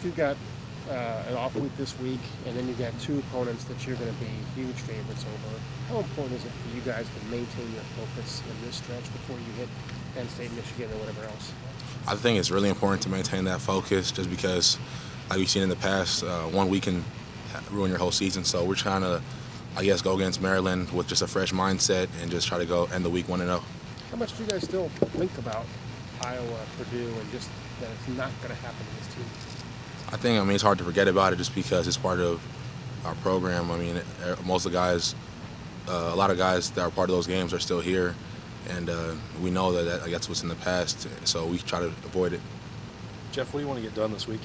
Jeff, you've got an off week this week, and then you've got two opponents that you're going to be huge favorites over. How important is it for you guys to maintain your focus in this stretch before you hit Penn State, Michigan, or whatever else? I think it's really important to maintain that focus just because, like we've seen in the past, 1 week can ruin your whole season. So we're trying to, I guess, go against Maryland with just a fresh mindset and just try to go end the week 1-0. How much do you guys still think about Iowa, Purdue, and just that it's not going to happen to this team? I think, it's hard to forget about it just because it's part of our program. Most of the guys, a lot of guys that are part of those games are still here, and we know that that's what's in the past, so we try to avoid it. Jeff, what do you want to get done this week?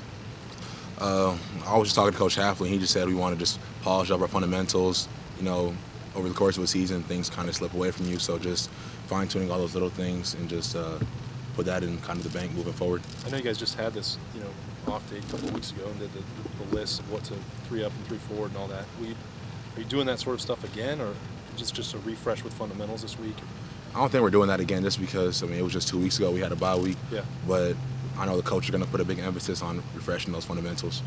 I was just talking to Coach Hafley. He just said we want to just polish up our fundamentals. Over the course of a season, things kind of slip away from you, so just fine-tuning all those little things and just put that in kind of the bank moving forward. I know you guys just had this, off day a couple of weeks ago and did the list of what to 3 up and 3 forward and all that. Are you doing that sort of stuff again, or just a refresh with fundamentals this week? I don't think we're doing that again just because, it was just 2 weeks ago. We had a bye week. Yeah. But I know the coach is going to put a big emphasis on refreshing those fundamentals.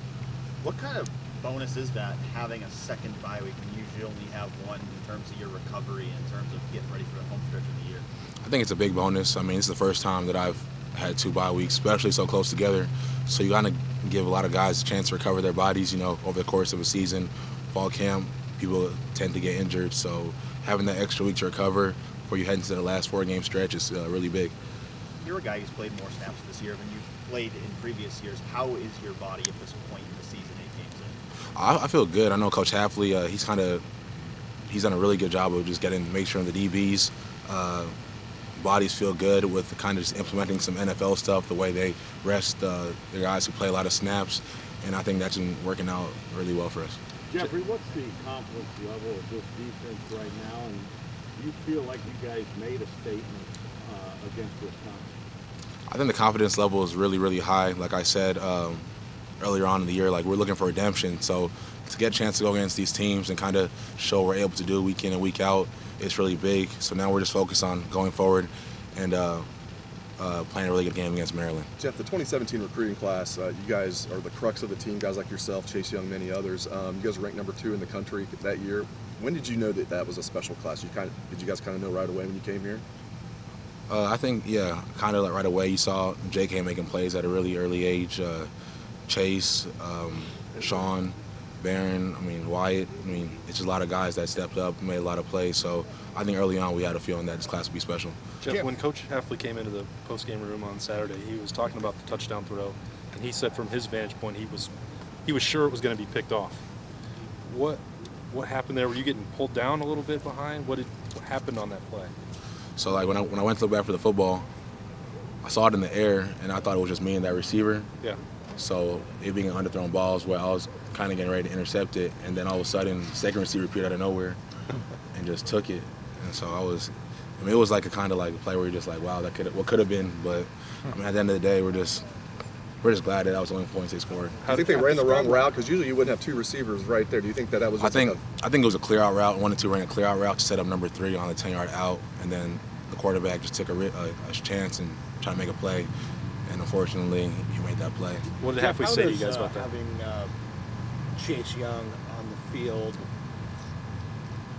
What kind of bonus is that, having a second bye week when you usually only have one in terms of your recovery, in terms of getting ready for the home stretch of the year? I think it's a big bonus. It's the first time that I've had 2 bye weeks, especially so close together. So you got to give a lot of guys a chance to recover their bodies, over the course of a season. Fall camp, people tend to get injured. So having that extra week to recover before you head into the last 4-game stretch is really big. You're a guy who's played more snaps this year than you've played in previous years. How is your body at this point in the season, 8 games in? I feel good. I know Coach Hafley, he's done a really good job of just make sure the DBs bodies feel good with kind of just implementing some NFL stuff, the way they rest the guys who play a lot of snaps, and I think that's been working out really well for us. Jeffrey, what's the confidence level of this defense right now, and do you feel like you guys made a statement against Wisconsin? I think the confidence level is really, really high. Like I said earlier on in the year, we're looking for redemption. So to get a chance to go against these teams and kind of show what we're able to do week in and week out, it's really big. So now we're just focused on going forward and playing a really good game against Maryland. Jeff, the 2017 recruiting class, you guys are the crux of the team, guys like yourself, Chase Young, many others. You guys are ranked number 2 in the country that year. When did you know that was a special class? Did you guys kind of know right away when you came here? I think, yeah, kind of right away. You saw J.K. making plays at a really early age. Chase, Sean, Barron, Wyatt. It's just a lot of guys that stepped up, made a lot of plays. So I think early on we had a feeling that this class would be special. Jeff, when Coach Hafley came into the post-game room on Saturday, he was talking about the touchdown throw, and he said from his vantage point he was sure it was going to be picked off. What happened there? Were you getting pulled down a little bit behind? What happened on that play? So when I went to look back for the football, I saw it in the air, and I thought it was just me and that receiver. Yeah. So it being an underthrown ball is where I was kind of getting ready to intercept it, and then all of a sudden, the second receiver appeared out of nowhere and just took it. And so it was like a kind of like a play where you're just like, wow, what could have been. But at the end of the day, we're just glad that was the only points they scored. I think they ran the wrong route because usually you wouldn't have 2 receivers right there. Do you think that was? I think it was a clear out route. 1 and 2 ran a clear out route to set up number 3 on the 10-yard out, and then the quarterback just took a chance and tried to make a play. And unfortunately, he made that play. What did Hafley say to you guys about that? Having Chase Young on the field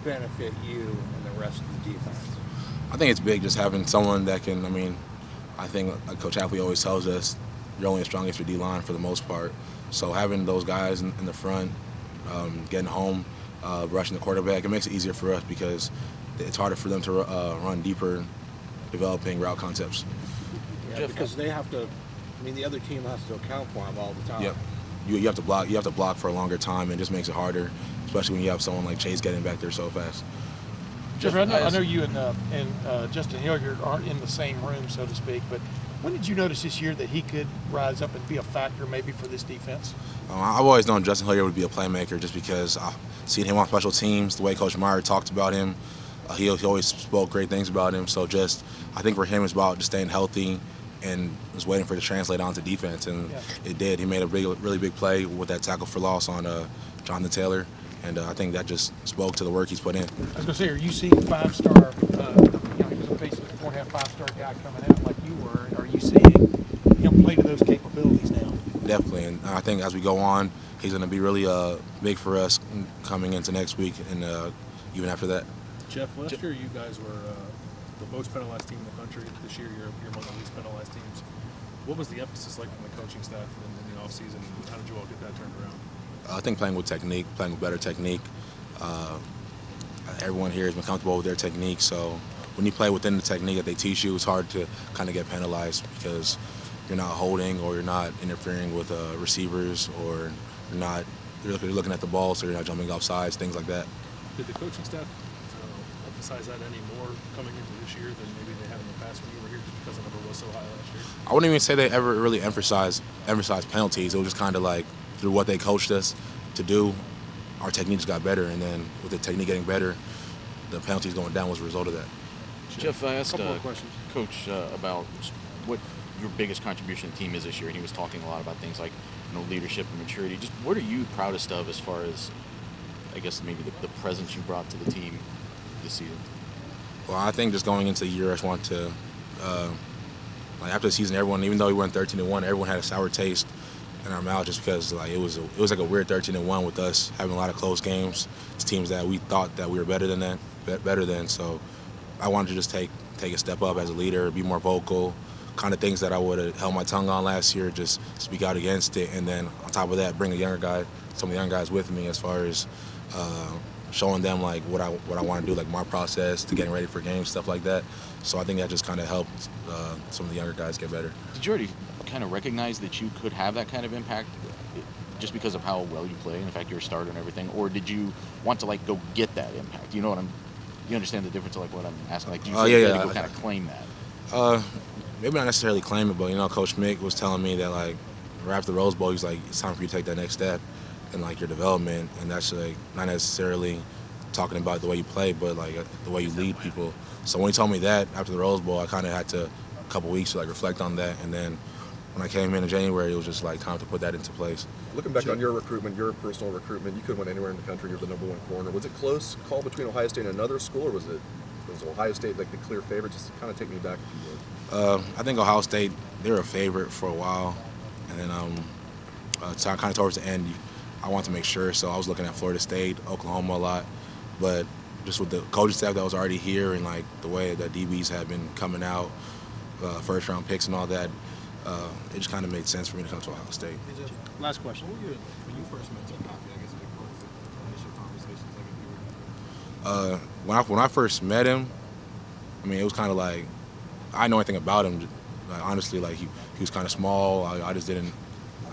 benefit you and the rest of the defense? I think it's big just having someone that can, I think like Coach Hafley always tells us, you're only as strong as your D-line for the most part. So having those guys in the front, getting home, rushing the quarterback, it makes it easier for us because it's harder for them to run deeper, developing route concepts. Yeah, because they have to, the other team has to account for them all the time. Yep. You have to block. You have to block for a longer time, and it just makes it harder, especially when you have someone like Chase getting back there so fast. Jeff, I know you and Justin Hilliard aren't in the same room, so to speak, but when did you notice this year that he could rise up and be a factor maybe for this defense? I've always known Justin Hilliard would be a playmaker just because I've seen him on special teams, the way Coach Meyer talked about him. He always spoke great things about him. So I think for him it's about just staying healthy and was waiting for it to translate onto defense, and it did. He made a really big play with that tackle for loss on Jonathan Taylor, and I think that just spoke to the work he's put in. I was going to say, are you seeing 5-star, he was basically a 4.5, 5-star guy coming out like you were, are you seeing him play to those capabilities now? Definitely, and I think as we go on, he's going to be really big for us coming into next week and even after that. Jeff, last year you guys were the most penalized team in the country. This year you're among the least penalized teams. What was the emphasis like from the coaching staff in the offseason, and how did you all get that turned around? I think playing with technique, playing with better technique. Everyone here has been comfortable with their technique, so when you play within the technique that they teach you, it's hard to kind of get penalized because you're not holding or you're not interfering with receivers or you're looking at the ball, so you're not jumping off sides, things like that. Did the coaching staff emphasize that any more coming into this year than maybe they had in the past when you were here, just because the number was so high last year? I wouldn't even say they ever really emphasized penalties. It was just kind of like through what they coached us to do, our techniques got better, and then with the technique getting better, the penalties going down was a result of that. Jeff, I asked Coach about what your biggest contribution to the team is this year, and he was talking a lot about things like leadership and maturity. Just what are you proudest of as far as, I guess, maybe the presence you brought to the team this season? Well, I think just going into the year, I just want to, after the season, everyone, even though we went 13-1, everyone had a sour taste in our mouth just because it was like a weird 13-1 with us having a lot of close games. It's teams that we thought that we were better than. So I wanted to just take a step up as a leader, be more vocal, kind of things that I would have held my tongue on last year, just speak out against it, and then on top of that, bring some of the young guys with me as far as showing them like what I want to do, like my process to getting ready for games, stuff like that. So I think that just kind of helped some of the younger guys get better. Did you already kind of recognize that you could have that kind of impact just because of how well you play and the fact you're a starter and everything, or did you want to go get that impact? You understand the difference of what I'm asking? Did you go kind of claim that? Maybe not necessarily claim it, but Coach Mick was telling me that right after the Rose Bowl, he's like, it's time for you to take that next step in your development, and that's not necessarily talking about the way you play, but the way you lead people. So when he told me that after the Rose Bowl, I kind of had a couple weeks to reflect on that, and then when I came in January, it was just time to put that into place. Looking back on your recruitment, your personal recruitment, you could have went anywhere in the country. You're the #1 corner. Was it close call between Ohio State and another school, or was Ohio State the clear favorite? Just kind of take me back if you would. I think Ohio State, they were a favorite for a while, and then kind of towards the end, I wanted to make sure, so I was looking at Florida State, Oklahoma a lot, but just with the coaching staff that was already here and the way that DBs have been coming out, first-round picks and all that, it just kind of made sense for me to come to Ohio State. Last question. When you first met Jeff Okudah, I guess what was the initial conversations like if you were? When I first met him, it was kind of I didn't know anything about him. Honestly, he was kind of small. I just didn't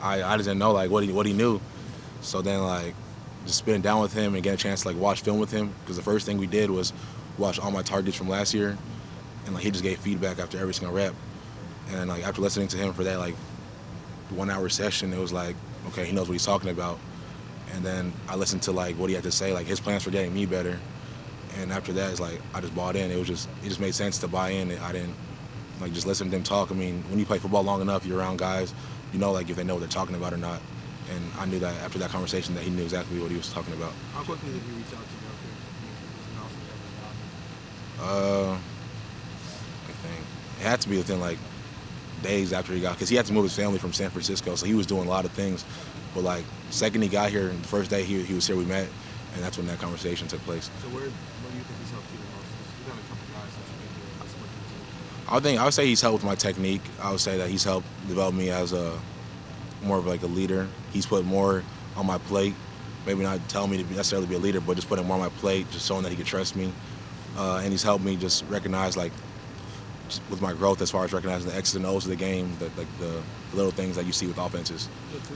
know what he knew. So then just spending down with him and getting a chance to watch film with him, because the first thing we did was watch all my targets from last year, and he just gave feedback after every single rep. And after listening to him for that 1 hour session, it was okay, he knows what he's talking about. And then I listened to what he had to say, his plans for getting me better. And after that, it's I just bought in. It just made sense to buy in. I didn't just listen to them talk. When you play football long enough, you're around guys, if they know what they're talking about or not. And I knew that after that conversation that he knew exactly what he was talking about. How quickly did you reach out to Jeff I think it had to be within days after he got, because he had to move his family from San Francisco, so he was doing a lot of things. But second he got here, and the first day he was here, we met, and that's when that conversation took place. So where do you think he's helped you the most? You've had a couple guys since you've been here. I would say he's helped with my technique. I would say that he's helped develop me as more of a leader. He's put more on my plate. Maybe not telling me to necessarily be a leader, but just putting more on my plate, just showing that he could trust me. And he's helped me just recognize with my growth as far as recognizing the X's and O's of the game, the little things that you see with offenses.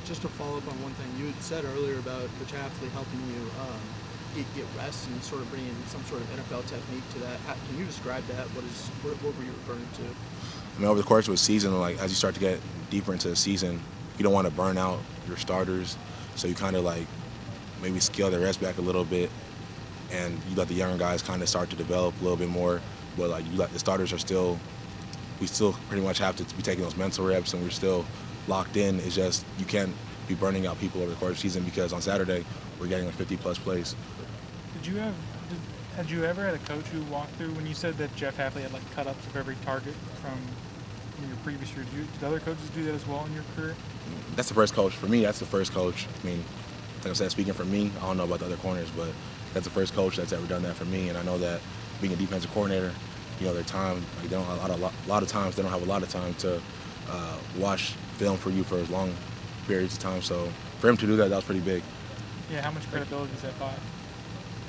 Just to follow up on one thing, you had said earlier about Coach Hafley helping you get rest and sort of bringing some sort of NFL technique to that. Can you describe that? What were you referring to? Over the course of a season, as you start to get deeper into the season, you don't want to burn out your starters, so you kind of maybe scale their rest back a little bit, and you let the younger guys kind of start to develop a little bit more. But you let the starters we still pretty much have to be taking those mental reps, and we're still locked in. It's just you can't be burning out people over the course of the season, because on Saturday we're getting 50+ plays. Had you ever had a coach who walked through when you said that Jeff Hafley had cut ups of every target from in your previous years. Did other coaches do that as well in your career? That's the first coach. For me, that's the first coach. I mean, like I said, speaking for me, I don't know about the other corners, but that's the first coach that's ever done that for me. And I know that being a defensive coordinator, you know, their time, like they don't have a lot of times they don't have a lot of time to watch film for you for as long periods of time. So for him to do that, that was pretty big. Yeah, how much credibility does that buy?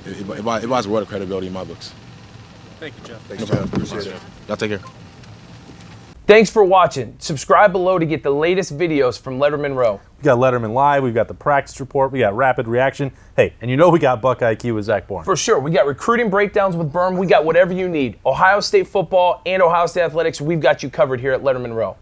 It buys a world of credibility in my books. Thank you, Jeff. Thank you, Jeff. Appreciate it. Y'all take care. Thanks for watching. Subscribe below to get the latest videos from Lettermen Row. We got Letterman Live, we've got the practice report, we got rapid reaction. Hey, and you know we got Buck IQ with Zach Bourne. For sure. We got recruiting breakdowns with Berm. We got whatever you need. Ohio State football and Ohio State athletics, we've got you covered here at Lettermen Row.